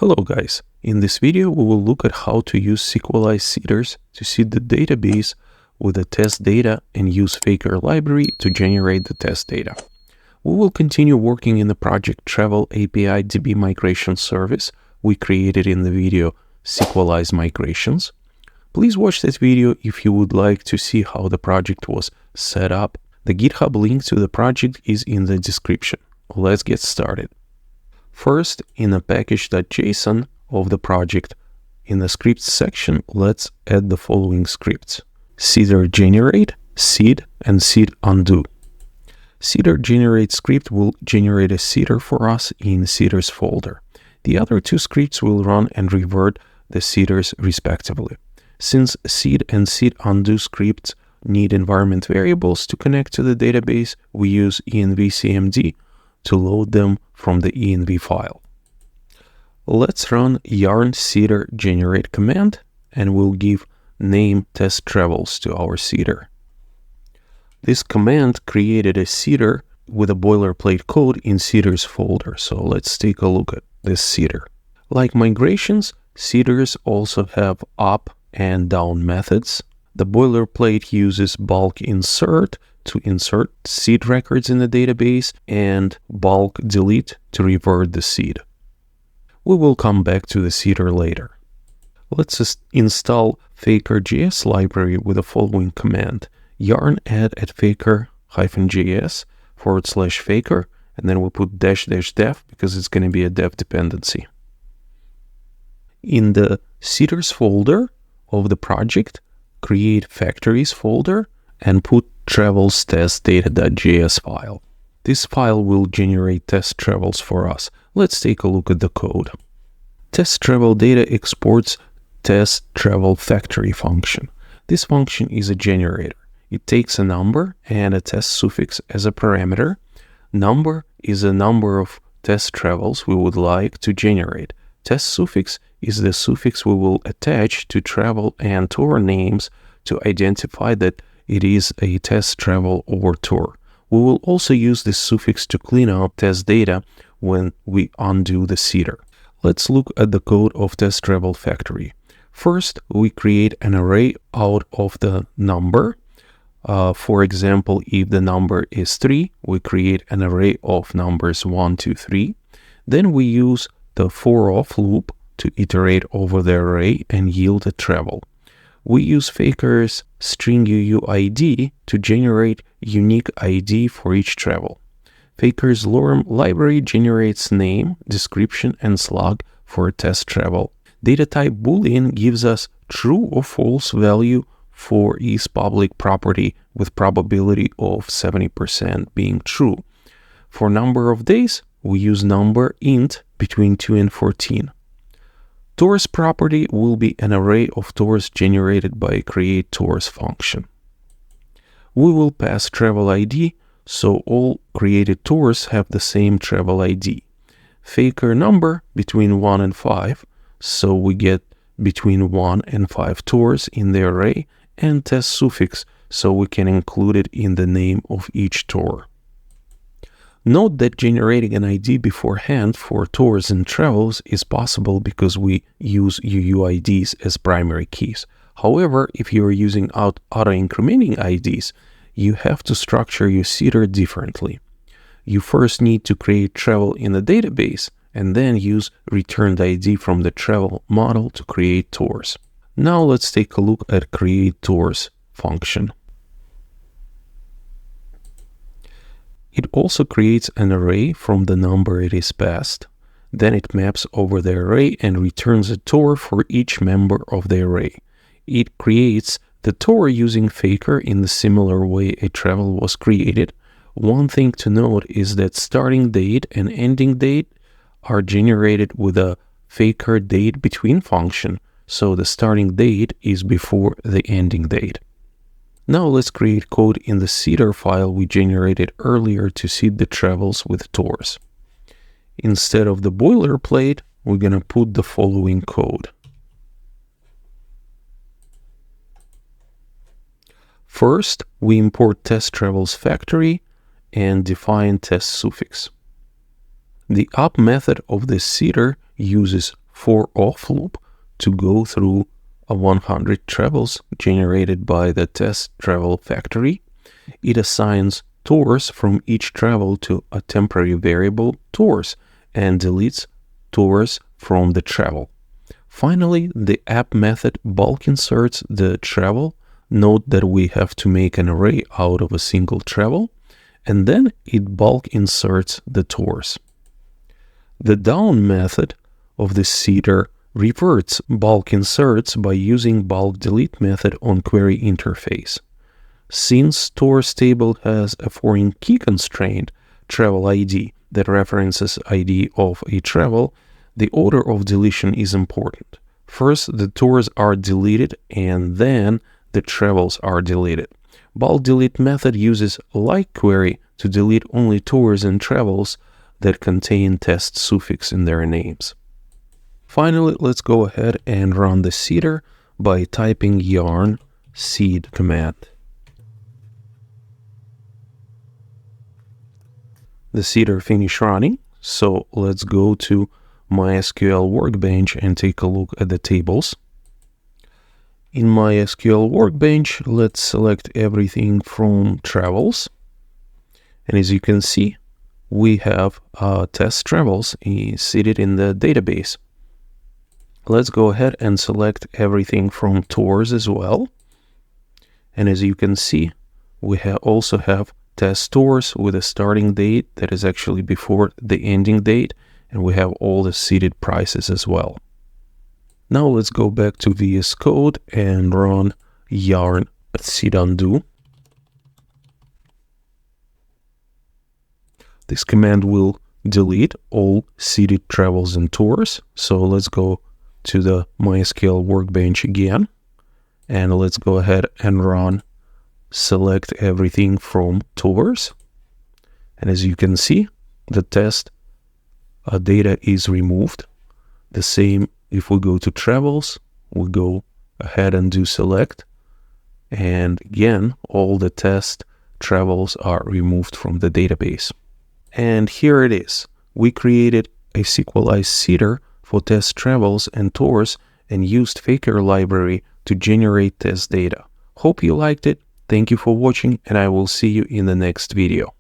Hello guys, in this video we will look at how to use Sequelize Seeders to seed the database with the test data and use Faker library to generate the test data. We will continue working in the project Travel API DB migration service we created in the video Sequelize Migrations. Please watch this video if you would like to see how the project was set up. The GitHub link to the project is in the description. Let's get started. First, in the package.json of the project, in the scripts section, let's add the following scripts: seeder generate, seed, and seed undo. Seeder generate script will generate a seeder for us in seeders folder. The other two scripts will run and revert the seeders respectively. Since seed and seed undo scripts need environment variables to connect to the database, we use env-cmd to load them from the env file. Let's run yarn seeder generate command and we'll give name test travels to our seeder. This command created a seeder with a boilerplate code in seeders folder. So let's take a look at this seeder. Like migrations, seeders also have up and down methods. The boilerplate uses bulk insert to insert seed records in the database and bulk delete to revert the seed. We will come back to the seeder later. Let's install Faker.js library with the following command: yarn add at faker-js/faker, and then we'll put --dev because it's going to be a dev dependency. In the seeders folder of the project, create factories folder and put travels test data.js file. This file will generate test travels for us. Let's take a look at the code. Test travel data exports test travel factory function. This function is a generator. It takes a number and a test suffix as a parameter. Number is a number of test travels we would like to generate. Test suffix is the suffix we will attach to travel and tour names to identify that it is a test travel or tour. We will also use this suffix to clean up test data when we undo the seeder. Let's look at the code of test travel factory. First, we create an array out of the number. For example, if the number is 3, we create an array of numbers 1, 2, 3. Then we use the for-of loop to iterate over the array and yield a travel. We use Faker's string UUID to generate unique ID for each travel. Faker's lorem library generates name, description, and slug for a test travel. Data type boolean gives us true or false value for is public property with probability of 70% being true. For number of days, we use number int between 2 and 14. Tours property will be an array of tours generated by create tours function. We will pass travel ID, so all created tours have the same travel ID. Faker number between 1 and 5, so we get between 1 and 5 tours in the array, and test suffix, so we can include it in the name of each tour. Note that generating an ID beforehand for tours and travels is possible because we use UUIDs as primary keys. However, if you are using auto-incrementing IDs, you have to structure your seeder differently. You first need to create travel in the database and then use returned ID from the travel model to create tours. Now let's take a look at create tours function. It also creates an array from the number it is passed. Then it maps over the array and returns a tour for each member of the array. It creates the tour using Faker in the similar way a travel was created. One thing to note is that starting date and ending date are generated with a Faker date between function, so the starting date is before the ending date. Now let's create code in the seeder file we generated earlier to seed the travels with tours. Instead of the boilerplate, we're going to put the following code. First, we import test travels factory and define test suffix. The up method of the seeder uses for off loop to go through 100 travels generated by the test travel factory. It assigns tours from each travel to a temporary variable tours and deletes tours from the travel. Finally, the app method bulk inserts the travel. Note that we have to make an array out of a single travel, and then it bulk inserts the tours. The down method of the seeder reverts bulk inserts by using bulk delete method on query interface. Since tours table has a foreign key constraint, travel ID, that references ID of a travel, the order of deletion is important. First, the tours are deleted and then the travels are deleted. Bulk delete method uses like query to delete only tours and travels that contain test suffix in their names. Finally, let's go ahead and run the seeder by typing yarn seed command. The seeder finished running, so let's go to MySQL Workbench and take a look at the tables. In MySQL Workbench, let's select everything from travels. And as you can see, we have test travels seated in the database. Let's go ahead and select everything from tours as well. And as you can see, we also have test tours with a starting date that is actually before the ending date. And we have all the seeded prices as well. Now let's go back to VS Code and run yarn seed undo. This command will delete all seeded travels and tours. So let's go to the MySQL Workbench again. And let's go ahead and run select everything from tours. And as you can see, the test data is removed. The same if we go to travels, we go ahead and do select. And again, all the test travels are removed from the database. And here it is. We created a Sequelize Seeder for test travels and tours and used Faker library to generate test data. Hope you liked it. Thank you for watching, and I will see you in the next video.